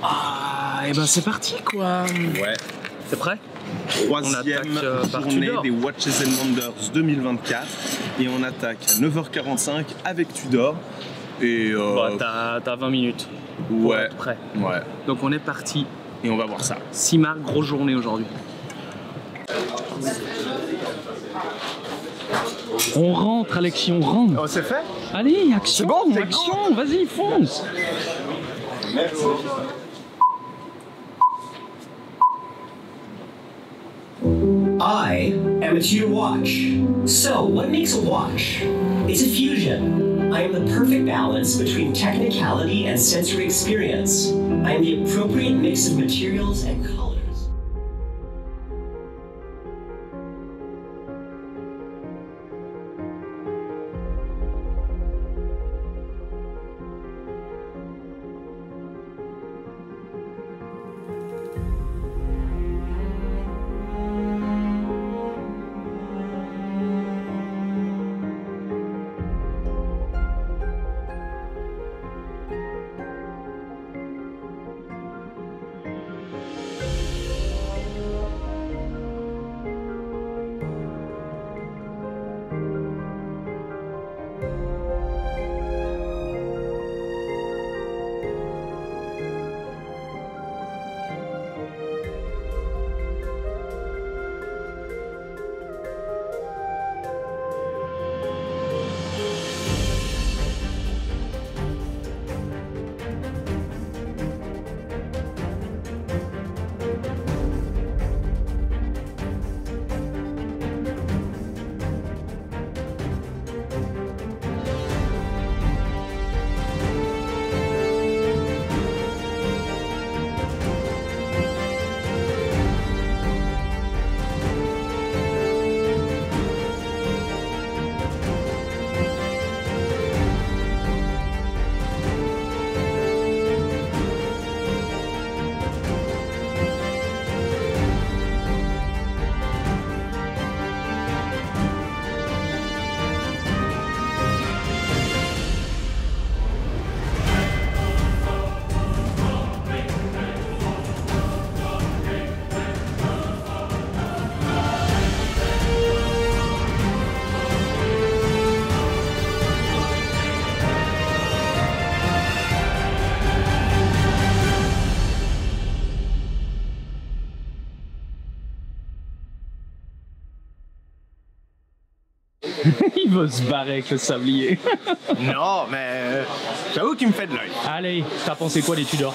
Ah, et ben c'est parti quoi. Ouais. T'es prêt? Troisième journée des Watches and Wonders 2024 et on attaque à 9h45 avec Tudor. Et t'as 20 minutes pour ouais, être prêt. Ouais. Donc on est parti. Et on va voir ça. 6 marques, grosse journée aujourd'hui. On rentre Alexis, on rentre. Oh, c'est fait? Allez, action, bon, action, vas-y, fonce. Merci. I am a Tudor watch. So, what makes a watch? It's a fusion. I am the perfect balance between technicality and sensory experience. I am the appropriate mix of materials and colors. Il veut se barrer avec le sablier. Non, mais j'avoue qu'il me fait de l'œil. Allez, t'as pensé quoi les Tudor?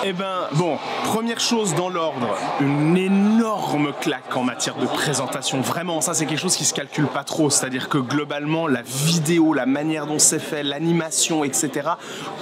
Eh ben, bon, première chose dans l'ordre, une énorme claque en matière de présentation. Vraiment, ça c'est quelque chose qui se calcule pas trop. C'est-à-dire que globalement, la vidéo, la manière dont c'est fait, l'animation, etc.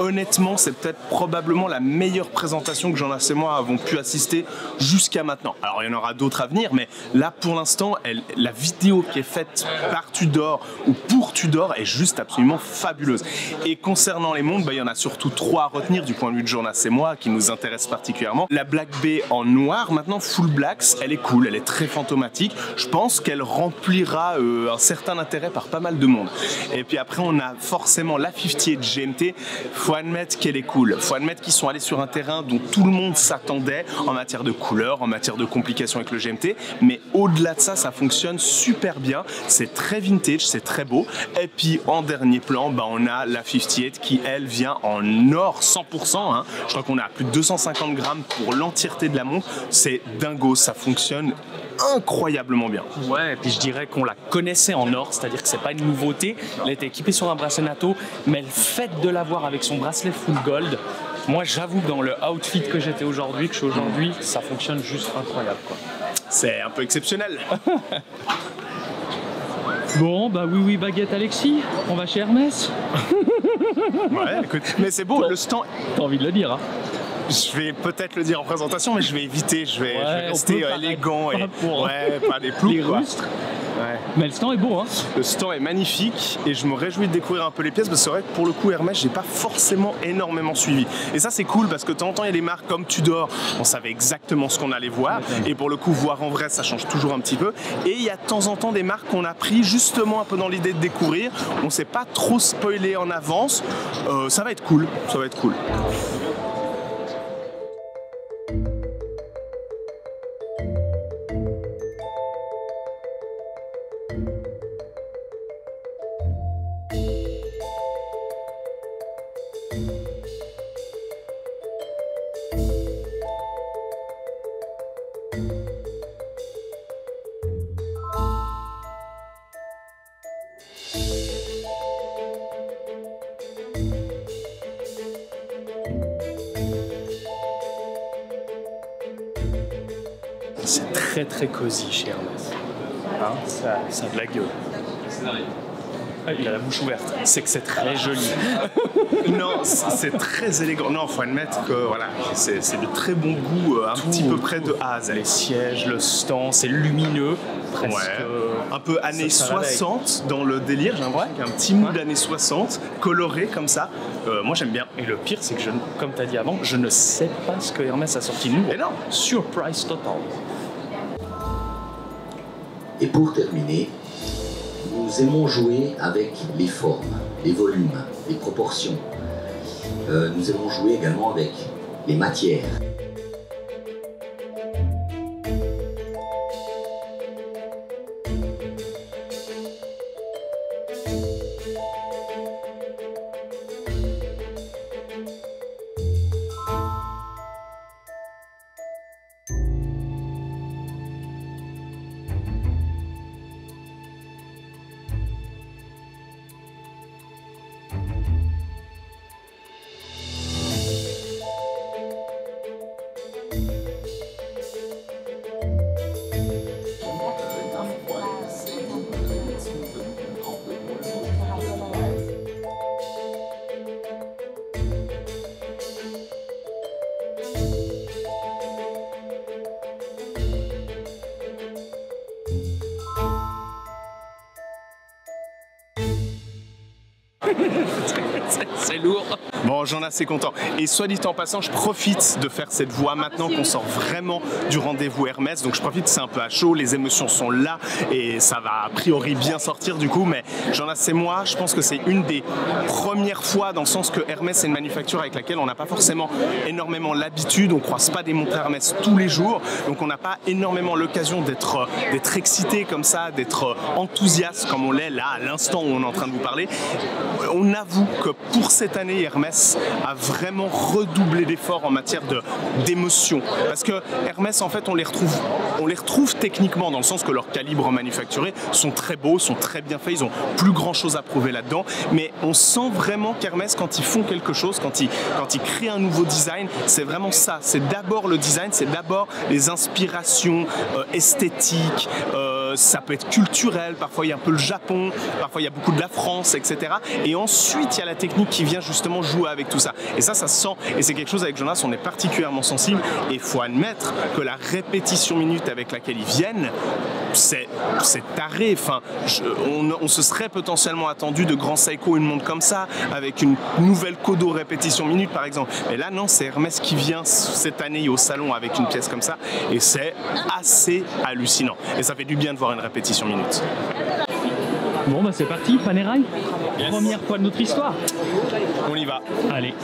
Honnêtement, c'est peut-être probablement la meilleure présentation que Jean-Lars et moi avons pu assister jusqu'à maintenant. Alors, il y en aura d'autres à venir, mais là, pour l'instant, la vidéo qui est faite par Tudor ou pour Tudor est juste absolument fabuleuse. Et concernant les montres, il y en a surtout 3 à retenir du point de vue de Jonas et moi, qui nous intéresse particulièrement. La Black Bay en noir, maintenant Full Blacks, elle est cool, elle est très fantomatique. Je pense qu'elle remplira un certain intérêt par pas mal de monde. Et puis après, on a forcément la 58 GMT. Faut admettre qu'elle est cool. Faut admettre qu'ils sont allés sur un terrain dont tout le monde s'attendait en matière de couleurs, en matière de complications avec le GMT. Mais au-delà de ça, ça fonctionne super bien. C'est très vintage, c'est très beau. Et puis en dernier plan, on a la 58 qui, elle, vient en or 100%. Hein. Je crois qu'on a plus de 250 grammes pour l'entièreté de la montre. C'est dingo, ça fonctionne incroyablement bien. Ouais, et puis je dirais qu'on la connaissait en or, c'est-à-dire que c'est pas une nouveauté. Elle était équipée sur un bracelet NATO, mais le fait de l'avoir avec son bracelet full gold, moi j'avoue que dans le outfit que j'étais aujourd'hui, que je suis aujourd'hui, ça fonctionne juste incroyable, quoi. C'est un peu exceptionnel. Bon, oui, baguette Alexis, on va chez Hermès. Ouais, écoute, mais c'est beau, le stand... T'as envie de le dire, hein? Je vais peut-être le dire en présentation, mais je vais éviter, je vais rester élégant et pas des ploucs. Les rustres. Ouais. Mais le stand est beau, hein. Le stand est magnifique et je me réjouis de découvrir un peu les pièces parce que c'est vrai que pour le coup Hermès j'ai pas forcément énormément suivi. Et ça c'est cool parce que de temps en temps il y a des marques comme Tudor, on savait exactement ce qu'on allait voir et pour le coup voir en vrai ça change toujours un petit peu. Et il y a de temps en temps des marques qu'on a pris justement un peu dans l'idée de découvrir. On s'est pas trop spoilé en avance. Ça va être cool, ça va être cool. C'est très très cosy chez Hermès. Hein, ça a de la gueule. Ah, il a la bouche ouverte. C'est que c'est très joli. Non, c'est très élégant. Non, faut admettre que voilà, c'est de très bon goût, un petit peu près de A à Z. Les sièges, le stand, c'est lumineux. Presque, un peu années 60 dans le délire, j'ai l'impression qu'il y a un petit mood d'années 60, coloré comme ça. Moi j'aime bien. Et le pire, c'est que, comme tu as dit avant, je ne sais pas ce que Hermès a sorti nouveau. Et non. Surprise total. Et pour terminer, nous aimons jouer avec les formes, les volumes, les proportions. Nous aimons jouer également avec les matières. C'est lourd. Bon, j'en ai assez content. Et soit dit en passant, je profite de faire cette voix maintenant qu'on sort vraiment du rendez-vous Hermès. Donc je profite, c'est un peu à chaud, les émotions sont là et ça va a priori bien sortir du coup. Mais j'en ai assez moi, je pense que c'est une des premières fois dans le sens que Hermès c'est une manufacture avec laquelle on n'a pas forcément énormément l'habitude. On croise pas des montres Hermès tous les jours. Donc on n'a pas énormément l'occasion d'être excité comme ça, d'être enthousiaste comme on l'est là à l'instant où on est en train de vous parler. On avoue que pour cette année, Hermès a vraiment redoublé d'efforts en matière d'émotion. Parce que Hermès, en fait, on les retrouve techniquement dans le sens que leurs calibres manufacturés sont très beaux, sont très bien faits, ils ont plus grand chose à prouver là-dedans. Mais on sent vraiment qu'Hermès, quand ils font quelque chose, quand ils créent un nouveau design, c'est vraiment ça. C'est d'abord le design, c'est d'abord les inspirations esthétiques, ça peut être culturel, parfois il y a un peu le Japon, parfois il y a beaucoup de la France, etc. Et ensuite il y a la technique qui vient justement jouer avec tout ça. Et ça se sent, et c'est quelque chose avec Jonas, on est particulièrement sensible, et il faut admettre que la répétition minute avec laquelle ils viennent, c'est taré. Enfin, on se serait potentiellement attendu de Grand Seiko une montre comme ça, avec une nouvelle Kodo répétition minute par exemple. Mais là non, c'est Hermès qui vient cette année au salon avec une pièce comme ça, et c'est assez hallucinant. Et ça fait du bien de voir une répétition minute. Bon bah c'est parti, Panerai. Yes. Première fois de notre histoire. On y va. Allez.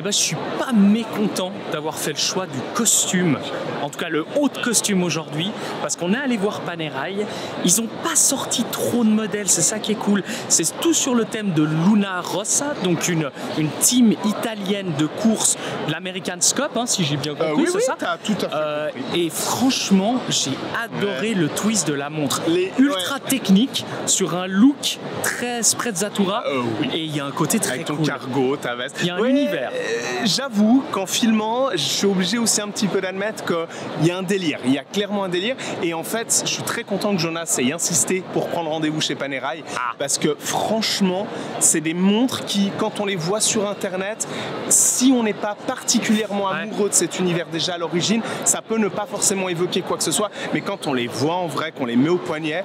eh ben, je suis pas mécontent d'avoir fait le choix du costume, en tout cas le haut de costume aujourd'hui, parce qu'on est allé voir Panerai, ils ont pas sorti trop de modèles, c'est ça qui est cool. C'est tout sur le thème de Luna Rossa, donc une team italienne de course, l'American Cup, hein, si j'ai bien compris, c'est ça. T'as tout à fait compris. Et franchement, j'ai adoré le twist de la montre. Ultra technique, sur un look très sprezzatura, et il y a un côté très avec ton cool. cargo, ta veste. Il y a un univers. J'avoue qu'en filmant, je suis obligé aussi un petit peu d'admettre qu'il y a un délire. Il y a clairement un délire. Et en fait, je suis très content que Jonas ait insisté pour prendre rendez-vous chez Panerai. Parce que franchement, c'est des montres qui, quand on les voit sur Internet, si on n'est pas particulièrement amoureux de cet univers déjà à l'origine, ça peut ne pas forcément évoquer quoi que ce soit. Mais quand on les voit en vrai, qu'on les met au poignet,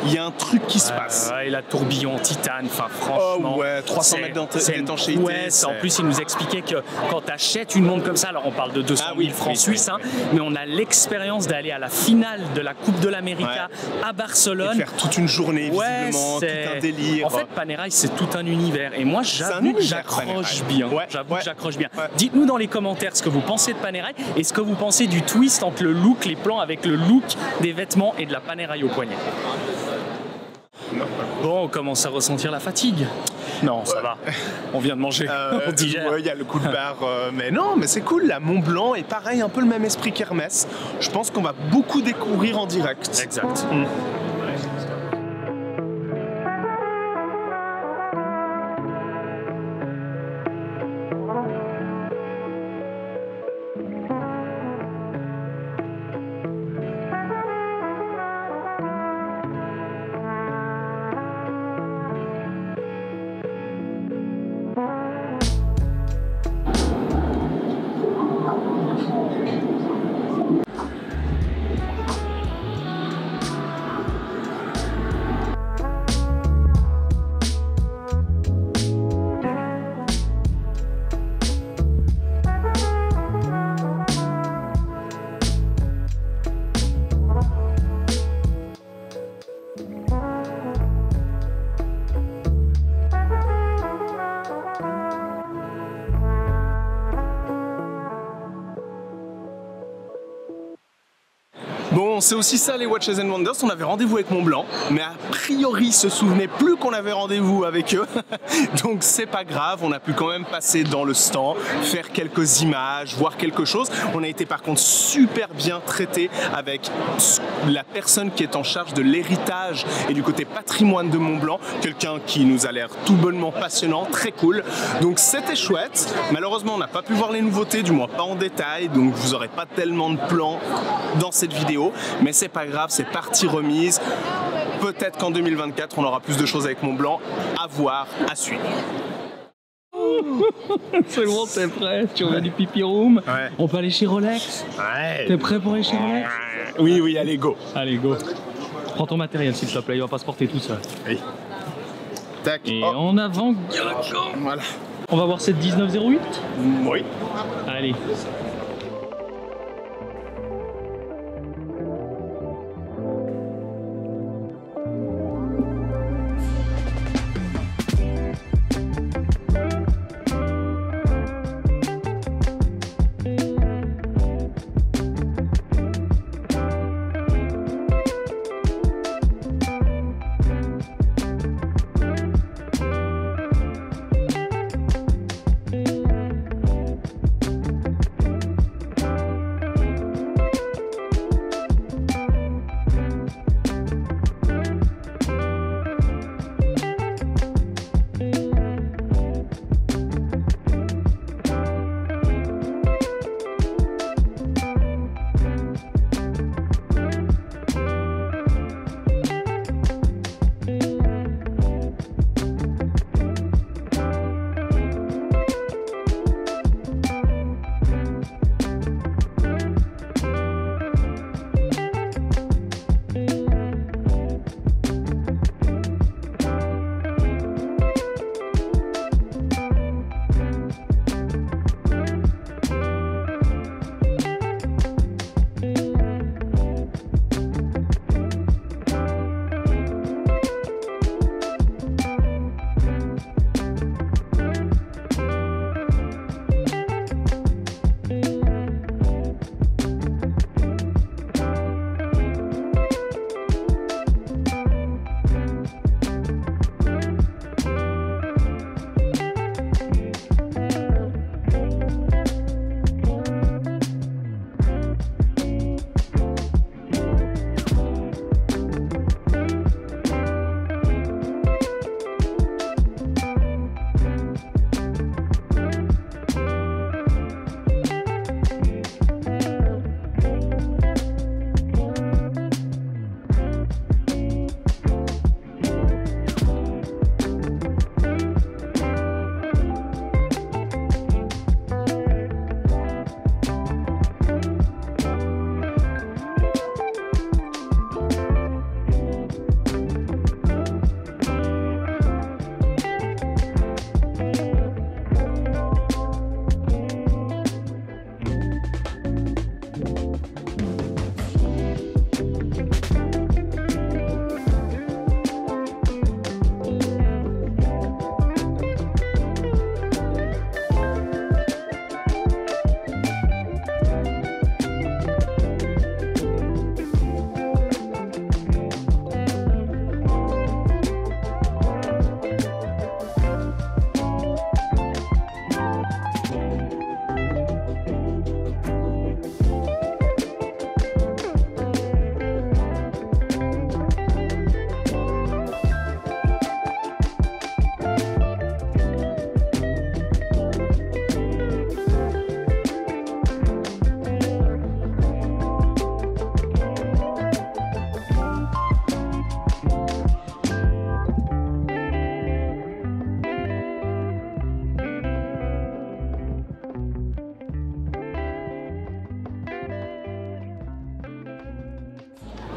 il y a un truc qui se passe. Et la tourbillon en titane, enfin franchement. 300 mètres d'étanchéité. En plus, il nous expliquait que quand tu achètes une montre comme ça, alors on parle de 200 000 francs suisses, hein, mais on a l'expérience d'aller à la finale de la Coupe de l'América à Barcelone. Et faire toute une journée, visiblement, tout un délire. En fait, Panerai, c'est tout un univers. Et moi, j'avoue que j'accroche bien. J'accroche bien. Dites-nous dans les commentaires ce que vous pensez de Panerai et ce que vous pensez du twist entre le look, les plans avec le look des vêtements et de la Panerai au poignet. Bon, on commence à ressentir la fatigue. Non, ça va. On vient de manger. On digère. Il y a le coup de barre. Mais non, mais c'est cool. La Mont Blanc est pareil, un peu le même esprit qu'Hermès. Je pense qu'on va beaucoup découvrir en direct. Exact. Bon, c'est aussi ça les Watches and Wonders. On avait rendez-vous avec Montblanc, mais a priori ils se souvenaient plus qu'on avait rendez-vous avec eux. Donc c'est pas grave, on a pu quand même passer dans le stand, faire quelques images, voir quelque chose. On a été par contre super bien traité avec la personne qui est en charge de l'héritage et du côté patrimoine de Montblanc, quelqu'un qui nous a l'air tout bonnement passionnant, très cool. Donc c'était chouette. Malheureusement on n'a pas pu voir les nouveautés, du moins pas en détail, donc vous n'aurez pas tellement de plans dans cette vidéo. Mais c'est pas grave, c'est partie remise. Peut-être qu'en 2024, on aura plus de choses avec Montblanc. À voir, à suivre. C'est bon, t'es prêt? Tu reviens du pipi room? On peut aller chez Rolex? T'es prêt pour aller chez Rolex? Oui, allez, go. Allez, go. Prends ton matériel, s'il te plaît, il va pas se porter tout seul. Oui. Tac. Et en avant, voilà. On va voir cette 1908? Oui. Allez.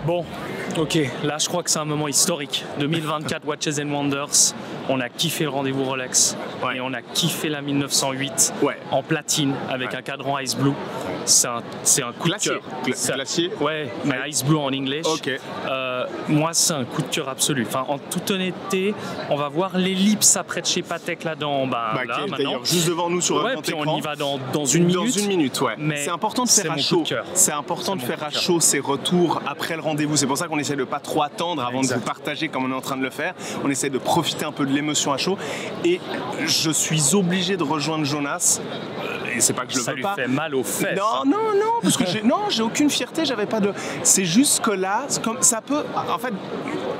Bon, ok, là je crois que c'est un moment historique. 2024 Watches and Wonders, on a kiffé le rendez-vous Rolex et on a kiffé la 1908 en platine avec un cadran Ice Blue. C'est un coup de cœur. Glacier. Ouais, mais Ice Blue en English. Ok. Moi, c'est un coup de cœur absolu. Enfin, en toute honnêteté, on va voir l'ellipse après de chez Patek là-dedans. Là, d'ailleurs, juste devant nous sur un grand puis écran. on y va dans une minute. Dans une minute, ouais. Mais c'est important de faire à chaud. C'est important de faire à chaud ces retours après le rendez-vous. C'est pour ça qu'on essaie de pas trop attendre avant de vous partager comme on est en train de le faire. On essaie de profiter un peu de l'émotion à chaud. Et je suis obligé de rejoindre Jonas. Et c'est pas que je le veux pas. Ça lui fait mal aux fesses. Non, parce que j'ai aucune fierté, j'avais pas de. C'est juste que là, comme ça peut. En fait,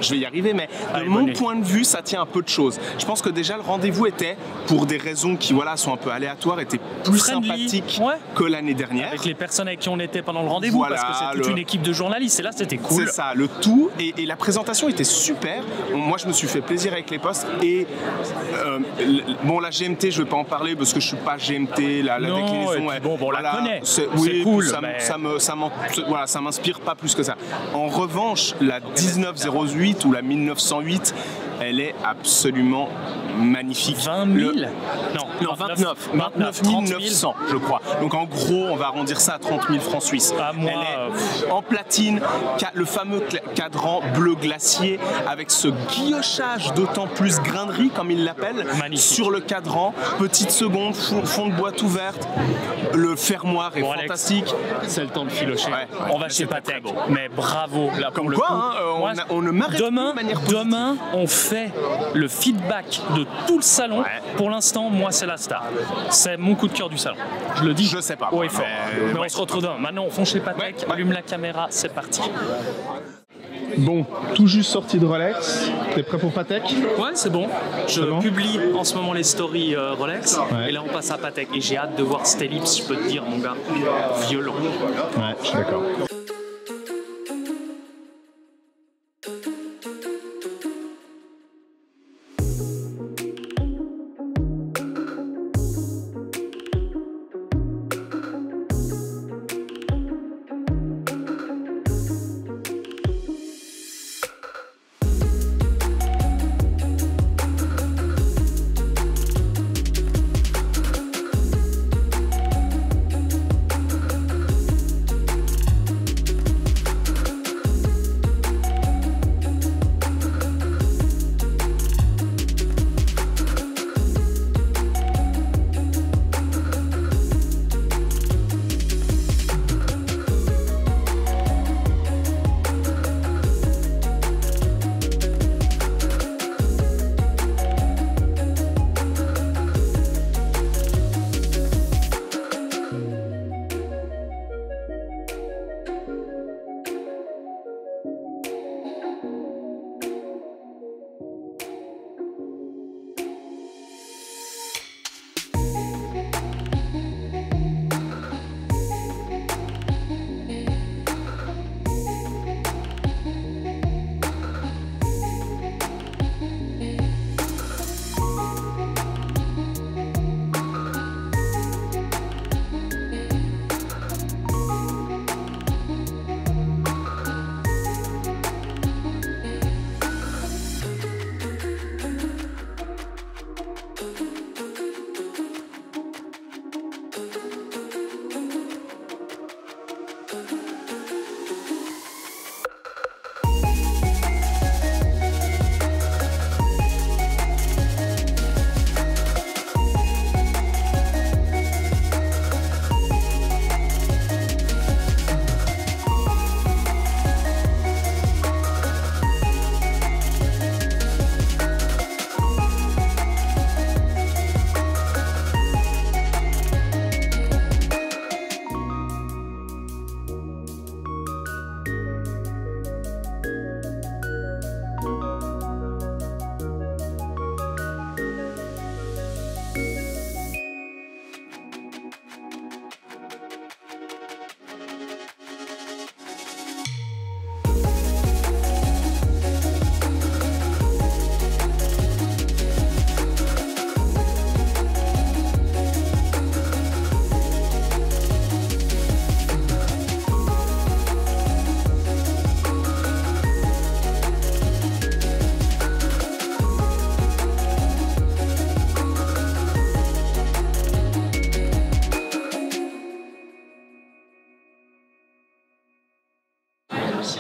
je vais y arriver, mais de mon point de vue, ça tient un peu de choses. Je pense que déjà le rendez-vous était, pour des raisons qui sont un peu aléatoires, était plus sympathique que l'année dernière. Avec les personnes avec qui on était pendant le rendez-vous, parce que c'est toute une équipe de journalistes. Et là, c'était cool. C'est ça, le tout. Et la présentation était super. Moi, je me suis fait plaisir avec les postes. Et la GMT, je vais pas en parler parce que je suis pas GMT. La déclinaison, on la connaît. C'est cool. Ça m'inspire pas plus que ça. En revanche, la 1908 ou la 1908, elle est absolument magnifique. 20 000 Non, 29 900, je crois. Donc en gros, on va arrondir ça à 30 000 francs suisses. Elle est en platine, le fameux cadran bleu glacier avec ce guillochage d'autant plus grainerie, comme il l'appelle, sur le cadran. Petite seconde, fond de boîte ouverte. Le fermoir est fantastique. C'est le temps de filocher. On va chez Patek. Mais bravo. Là, comme quoi, on ne m'arrête pas de manière positive. Demain, on fait le feedback de tout le salon. Pour l'instant, moi, c'est la star. C'est mon coup de cœur du salon. Je le dis. Je sais pas. Mais on se retrouve demain. Maintenant, on fonce chez Patek, allume la caméra, c'est parti. Bon, tout juste sorti de Rolex. T'es prêt pour Patek? Ouais, c'est bon. Je publie en ce moment les stories Rolex. Et là, on passe à Patek. Et j'ai hâte de voir cette ellipse, je peux te dire, mon gars. Violent. Ouais, je suis d'accord.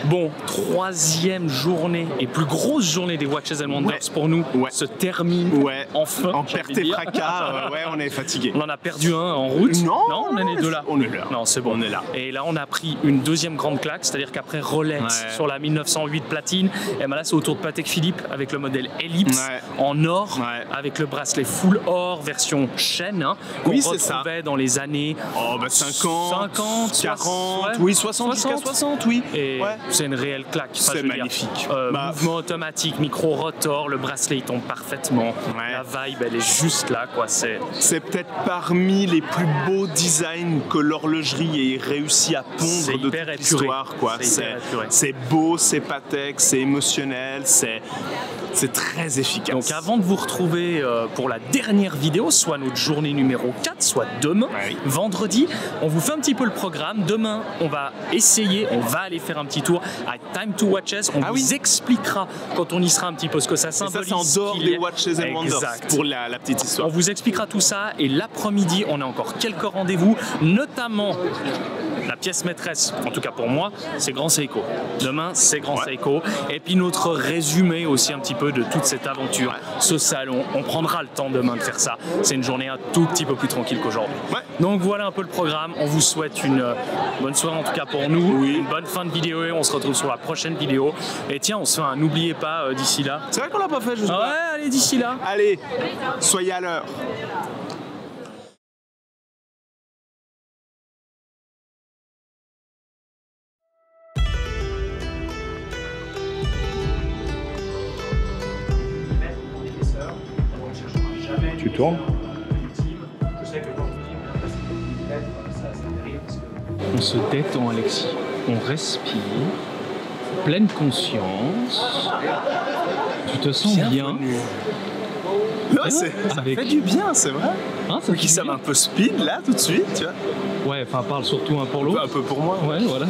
Bon, troisième journée et plus grosse journée des Watches and Wonders pour nous se termine enfin. En perte et fracas, on est fatigué. On en a perdu un en route. Non, on en est deux là. On est là. Non, c'est bon. On est là. Et là, on a pris une deuxième grande claque, c'est-à-dire qu'après Rolex sur la 1908 platine, et ben là, c'est au tour de Patek Philippe avec le modèle Ellipse en or, avec le bracelet full or version chaîne, qu'on retrouvait dans les années 50, 40, 60 jusqu'à 60, Et c'est une réelle claque. C'est magnifique. Mouvement automatique, micro-rotor, le bracelet il tombe parfaitement. La vibe elle est juste là, quoi. C'est peut-être parmi les plus beaux designs que l'horlogerie ait réussi à pondre de toute l'histoire, quoi. C'est beau, c'est Patek, c'est émotionnel, c'est très efficace. Donc avant de vous retrouver pour la dernière vidéo, soit notre journée numéro 4, soit demain, vendredi, on vous fait un petit peu le programme. Demain, on va aller faire un petit tour à Time to Watches. On vous expliquera quand on y sera un petit peu ce que ça symbolise. Et ça, c'est en dehors des Watches and Wonders pour la petite histoire. On vous expliquera tout ça et l'après-midi, on a encore quelques rendez-vous, notamment la pièce maîtresse, en tout cas pour moi, c'est Grand Seiko. Demain, c'est Grand Seiko. Et puis notre résumé aussi un petit peu de toute cette aventure, ce salon. On prendra le temps demain de faire ça. C'est une journée un tout petit peu plus tranquille qu'aujourd'hui. Donc voilà un peu le programme. On vous souhaite une bonne soirée en tout cas pour nous. Une bonne fin de vidéo et on se retrouve sur la prochaine vidéo. Et tiens, on se fait un n'oubliez pas d'ici là. C'est vrai qu'on l'a pas fait, je sais pas. Allez, d'ici là. Allez, soyez à l'heure. Tu tournes? On se détend, Alexis. On respire. Pleine conscience. Tu te sens bien. Ça fait du bien, c'est vrai. Ça m'a un peu speed là tout de suite, tu vois. Ouais, enfin parle surtout un pour l'autre. Un peu pour moi. Ouais, voilà.